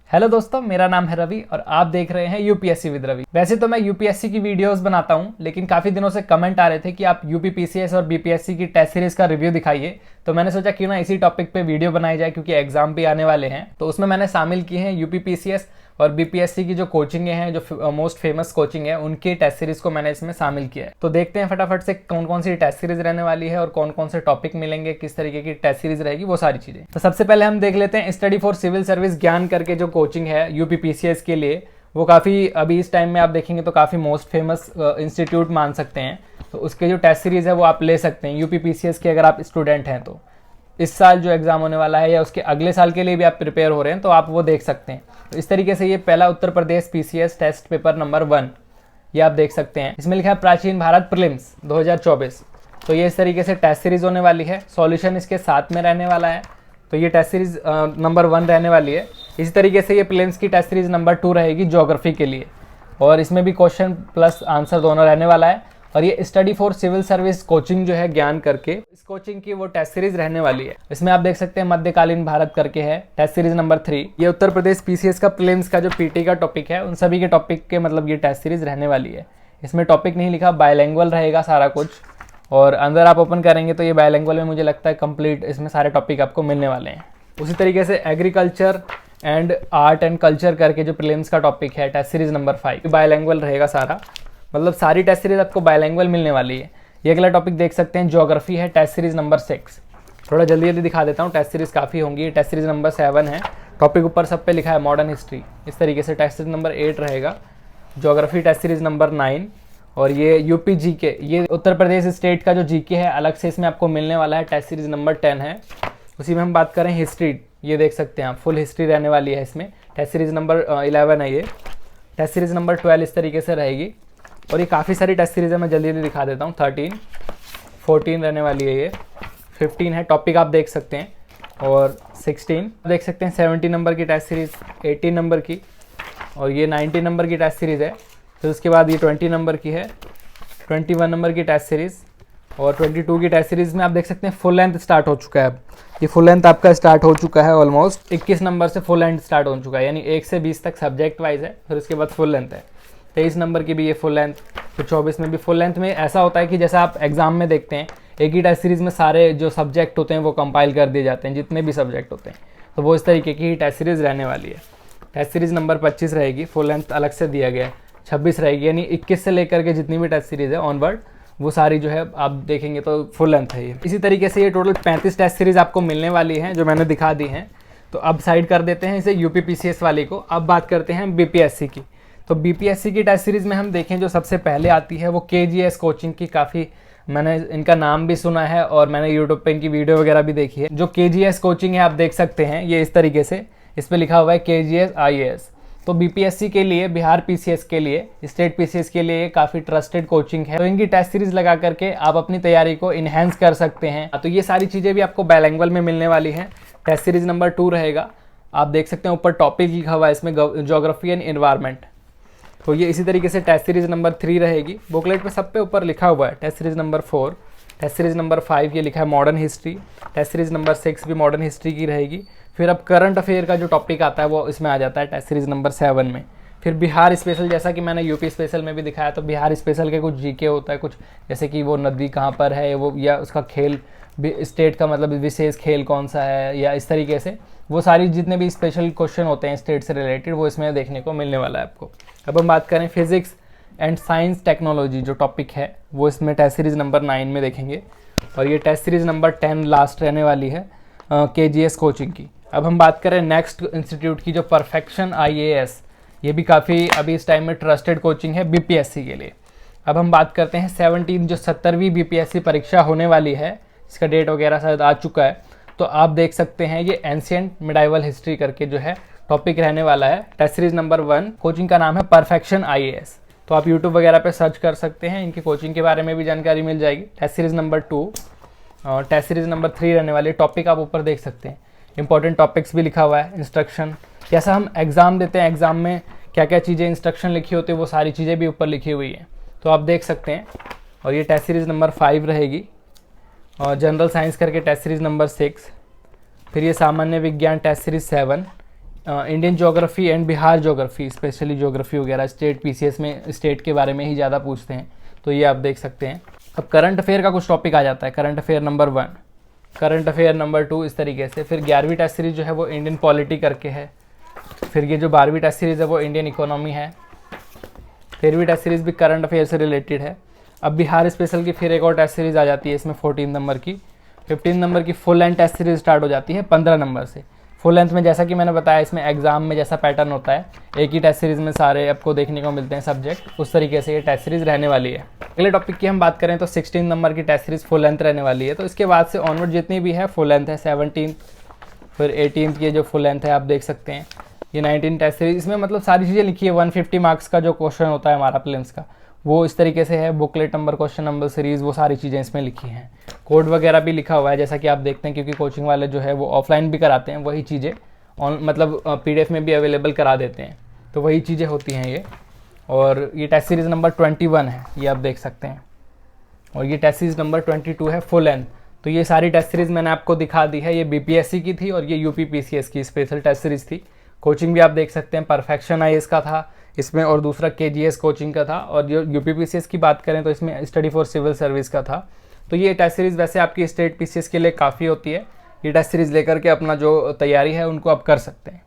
Hello दोस्तों, मेरा नाम है रवि और आप देख रहे हैं यूपीएससी विद रवि। वैसे तो मैं यूपीएससी की वीडियोस बनाता हूं, लेकिन काफ़ी दिनों से कमेंट आ रहे थे कि आप यूपीपीसीएस और बीपीएससी की टेस्ट सीरीज का रिव्यू दिखाइए। तो मैंने सोचा क्यों ना इसी टॉपिक पे वीडियो बनाई जाए, क्योंकि एग्जाम भी आने वाले हैं। तो उसमें मैंने शामिल की हैं यूपीपीसीएस और बीपीएससी की जो कोचिंग हैं, जो मोस्ट फेमस कोचिंग है, उनकी टेस्ट सीरीज को मैंने इसमें शामिल किया है। तो देखते हैं फटाफट से कौन कौन सी टेस्ट सीरीज रहने वाली है और कौन कौन से टॉपिक मिलेंगे, किस तरीके की टेस्ट सीरीज रहेगी, वो सारी चीजें। तो सबसे पहले हम देख लेते हैं स्टडी फॉर सिविल सर्विस ज्ञान करके जो कोचिंग है यूपीपीसीएस के लिए। वो काफ़ी अभी इस टाइम में आप देखेंगे तो काफ़ी मोस्ट फेमस इंस्टीट्यूट मान सकते हैं। तो उसके जो टेस्ट सीरीज है वो आप ले सकते हैं यूपीपीसीएस के, अगर आप स्टूडेंट हैं तो। इस साल जो एग्जाम होने वाला है या उसके अगले साल के लिए भी आप प्रिपेयर हो रहे हैं तो आप वो देख सकते हैं। तो इस तरीके से ये पहला Uttar Pradesh PCS test paper number 1 ये आप देख सकते हैं। इसमें लिखा है प्राचीन भारत प्रीलिम्स 2024। तो ये इस तरीके से टेस्ट सीरीज होने वाली है। सॉल्यूशन इसके साथ में रहने वाला है। तो ये टेस्ट सीरीज नंबर 1 रहने वाली है। इसी तरीके से ये प्रीलिम्स की टेस्ट सीरीज नंबर 2 रहेगी ज्योग्राफी के लिए, और इसमें भी क्वेश्चन प्लस आंसर दोनों रहने वाला है। और ये study for civil service coaching जो है ज्ञान करके, इस कोचिंग की वो टेस्ट सीरीज रहने वाली है। इसमें आप देख सकते हैं मध्यकालीन भारत करके है टेस्ट सीरीज नंबर 3। ये उत्तर प्रदेश पीसीएस का प्रीलिम्स का जो पीटी का टॉपिक है, उन सभी के टॉपिक के मतलब ये टेस्ट सीरीज रहने वाली है। इसमें टॉपिक नहीं लिखा, बायलैंग्वेज रहेगा सारा कुछ। और अंदर आप ओपन करेंगे तो ये बायलैंग्वेज में मुझे लगता है कंप्लीट इसमें सारे टॉपिक आपको मिलने वाले हैं। उसी तरीके से agriculture and art and culture करके जो प्रीलिम्स का टॉपिक है टेस्ट सीरीज नंबर 5, बायलैंग्वेज रहेगा सारा। मतलब सारी टेस्ट सीरीज आपको बायलैंग्वेज मिलने वाली है। ये अगला टॉपिक देख सकते हैं ज्योग्राफी है टेस्ट सीरीज नंबर 6। थोड़ा जल्दी जल्दी दिखा देता हूँ, टेस्ट सीरीज काफ़ी होंगी। टेस्ट सीरीज नंबर 7 है। टॉपिक ऊपर सब पे लिखा है मॉडर्न हिस्ट्री। इस तरीके से टेस्ट सीरीज नंबर 8 रहेगा। Geography test series number 9। और ये यूपी जीके, ये उत्तर प्रदेश स्टेट का जो जीके है अलग से इसमें आपको मिलने वाला है, टेस्ट सीरीज नंबर 10 है। उसी में हम बात करें हिस्ट्री, ये देख सकते हैं आप, फुल हिस्ट्री रहने वाली है इसमें। टेस्ट सीरीज नंबर 11 है ये। टेस्ट सीरीज नंबर 12 इस तरीके से रहेगी। और ये काफ़ी सारी टेस्ट सीरीज है, मैं जल्दी जल्दी दिखा देता हूँ। 13, 14 रहने वाली है ये। 15 है, टॉपिक आप देख सकते हैं। और 16 देख सकते हैं 70 नंबर की टेस्ट सीरीज, 18 नंबर की, और ये 90 नंबर की टेस्ट सीरीज़ है। फिर उसके बाद ये 20 नंबर की है, 21 नंबर की टेस्ट सीरीज़, और 22 की टेस्ट सीरीज़ में आप देख सकते हैं फुल लेंथ स्टार्ट हो चुका है। ये फुल लेंथ आपका स्टार्ट हो चुका है ऑलमोस्ट। 21 नंबर से फुल लेंथ स्टार्ट हो चुका है, यानी 1 से 20 तक सब्जेक्ट वाइज है। फिर उसके बाद फुल लेंथ है। 23 नंबर की भी ये फुल लेंथ। फिर 24 में भी फुल लेंथ। में ऐसा होता है कि जैसा आप एग्जाम में देखते हैं एक ही टेस्ट सीरीज़ में सारे जो सब्जेक्ट होते हैं वो कंपाइल कर दिए जाते हैं, जितने भी सब्जेक्ट होते हैं। तो वो इस तरीके की टेस्ट सीरीज़ रहने वाली है। टेस्ट सीरीज़ नंबर 25 रहेगी, फुल लेंथ अलग से दिया गया है। 26 रहेगी, यानी 21 से लेकर के जितनी भी टेस्ट सीरीज़ है ऑनवर्ड, वो सारी जो है आप देखेंगे तो फुल लेंथ है ये। इसी तरीके से ये टोटल 35 टेस्ट सीरीज़ आपको मिलने वाली हैं, जो मैंने दिखा दी हैं। तो अब साइड कर देते हैं इसे यूपीपीसीएस वाली को। अब बात करते हैं बीपीएससी की। तो बीपीएससी की टेस्ट सीरीज़ में हम देखें जो सबसे पहले आती है वो केजीएस कोचिंग की। काफ़ी मैंने इनका नाम भी सुना है और मैंने यूट्यूब पे इनकी वीडियो वगैरह भी देखी है। जो केजीएस कोचिंग है आप देख सकते हैं, ये इस तरीके से इस पर लिखा हुआ है केजीएस आईएएस। तो बीपीएससी के लिए, बिहार पीसीएस के लिए, स्टेट पीसीएस के लिए काफ़ी ट्रस्टेड कोचिंग है। तो इनकी टेस्ट सीरीज लगा करके आप अपनी तैयारी को इन्हेंस कर सकते हैं। तो ये सारी चीज़ें भी आपको बायलैंग्वेज में मिलने वाली हैं। टेस्ट सीरीज नंबर 2 रहेगा। आप देख सकते हैं ऊपर टॉपिक लिखा हुआ है इसमें ज्योग्राफी एंड एनवायरनमेंट। तो ये इसी तरीके से टेस्ट सीरीज नंबर 3 रहेगी। बुकलेट पे सब पे ऊपर लिखा हुआ है test series number 4। Test series number 5 ये लिखा है modern history. Test series number 6 भी मॉडर्न हिस्ट्री की रहेगी। फिर अब करंट अफेयर का जो टॉपिक आता है वो इसमें आ जाता है टेस्ट सीरीज नंबर 7 में। फिर बिहार स्पेशल, जैसा कि मैंने यूपी स्पेशल में भी दिखाया, तो बिहार स्पेशल के कुछ जीके होता है, कुछ जैसे कि वो नदी कहाँ पर है, वो या उसका खेल स्टेट का मतलब विशेष खेल कौन सा है, या इस तरीके से वो सारी जितने भी स्पेशल क्वेश्चन होते हैं स्टेट से रिलेटेड, वो इसमें देखने को मिलने वाला है आपको। अब हम बात करें फिजिक्स एंड साइंस टेक्नोलॉजी जो टॉपिक है, वो इसमें टेस्ट सीरीज नंबर 9 में देखेंगे। और ये टेस्ट सीरीज नंबर 10 लास्ट रहने वाली है केजीएस कोचिंग की। अब हम बात करें नेक्स्ट इंस्टीट्यूट की, जो परफेक्शन आईएएस। ये भी काफ़ी अभी इस टाइम में ट्रस्टेड कोचिंग है बीपीएससी के लिए। अब हम बात करते हैं 17 जो 70वीं बीपीएससी परीक्षा होने वाली है, इसका डेट वगैरह शायद आ चुका है। तो आप देख सकते हैं ये एंशिएंट मिडाइवल हिस्ट्री करके जो है टॉपिक रहने वाला है। टेस्ट सीरीज नंबर 1, कोचिंग का नाम है परफेक्शन आईएएस। तो आप यूट्यूब वगैरह पे सर्च कर सकते हैं, इनकी कोचिंग के बारे में भी जानकारी मिल जाएगी। टेस्ट सीरीज नंबर 2 और टेस्ट सीरीज नंबर 3 रहने वाली। टॉपिक आप ऊपर देख सकते हैं, इंपॉर्टेंट टॉपिक्स भी लिखा हुआ है। इंस्ट्रक्शन, जैसा हम एग्जाम देते हैं, एग्जाम में क्या क्या चीज़ें इंस्ट्रक्शन लिखी होती है, वो सारी चीज़ें भी ऊपर लिखी हुई हैं, तो आप देख सकते हैं। और ये टेस्ट सीरीज नंबर 5 रहेगी। और जनरल साइंस करके टेस्ट सीरीज नंबर 6। फिर ये सामान्य विज्ञान test series 7, Indian geography and Bihar geography, specially geography वगैरह स्टेट पीसीएस में स्टेट के बारे में ही ज़्यादा पूछते हैं, तो ये आप देख सकते हैं। अब करंट अफेयर का कुछ टॉपिक आ जाता है, current affair number 1, current affair number 2, इस तरीके से। फिर 11वीं टेस्ट सीरीज़ जो है वो इंडियन पॉलिटी करके है। फिर ये जो 12वीं टेस्ट सीरीज़ है वो इंडियन इकोनॉमी है। 13वीं टेस्ट सीरीज़ भी करंट अफेयर से रिलेटेड है। अब बिहार स्पेशल की फिर एक और टेस्ट सीरीज़ आ जाती है इसमें 14 नंबर की। 15 नंबर की full length test series start हो जाती है 15 नंबर से। फुल लेंथ में जैसा कि मैंने बताया, इसमें एग्जाम में जैसा पैटर्न होता है, एक ही टेस्ट सीरीज में सारे आपको देखने को मिलते हैं सब्जेक्ट, उस तरीके से ये टेस्ट सीरीज रहने वाली है। अगले टॉपिक की हम बात करें तो 16 नंबर की टेस्ट सीरीज फुल लेंथ रहने वाली है। तो इसके बाद से ऑनवर्ड जितनी भी है फुल लेंथ है। 17 फिर 18 की जो फुल लेंथ है आप देख सकते हैं। ये 19 टेस्ट सीरीज, इसमें मतलब सारी चीज़ें लिखी है। 150 मार्क्स का जो क्वेश्चन होता है हमारा प्रीलिम्स का, वो इस तरीके से है। Booklet number, question number, series, वो सारी चीज़ें इसमें लिखी हैं। कोड वगैरह भी लिखा हुआ है, जैसा कि आप देखते हैं, क्योंकि कोचिंग वाले जो है वो ऑफलाइन भी कराते हैं, वही चीज़ें मतलब PDF में भी अवेलेबल करा देते हैं, तो वही चीज़ें होती हैं ये। और ये टेस्ट सीरीज़ नंबर 21 है, ये आप देख सकते हैं। और ये टेस्ट सीरीज़ नंबर 22 है फुल लेंथ। तो ये सारी टेस्ट सीरीज़ मैंने आपको दिखा दी है। ये BPSC की थी और ये UPPCS की स्पेशल टेस्ट सीरीज़ थी। कोचिंग भी आप देख सकते हैं, परफेक्शन IAS का था इसमें, और दूसरा KGS कोचिंग का था। और जो UPPCS की बात करें तो इसमें स्टडी फॉर सिविल सर्विस का था। तो ये टेस्ट सीरीज़ वैसे आपकी स्टेट PCS के लिए काफ़ी होती है। ये टेस्ट सीरीज़ लेकर के अपना जो तैयारी है उनको आप कर सकते हैं।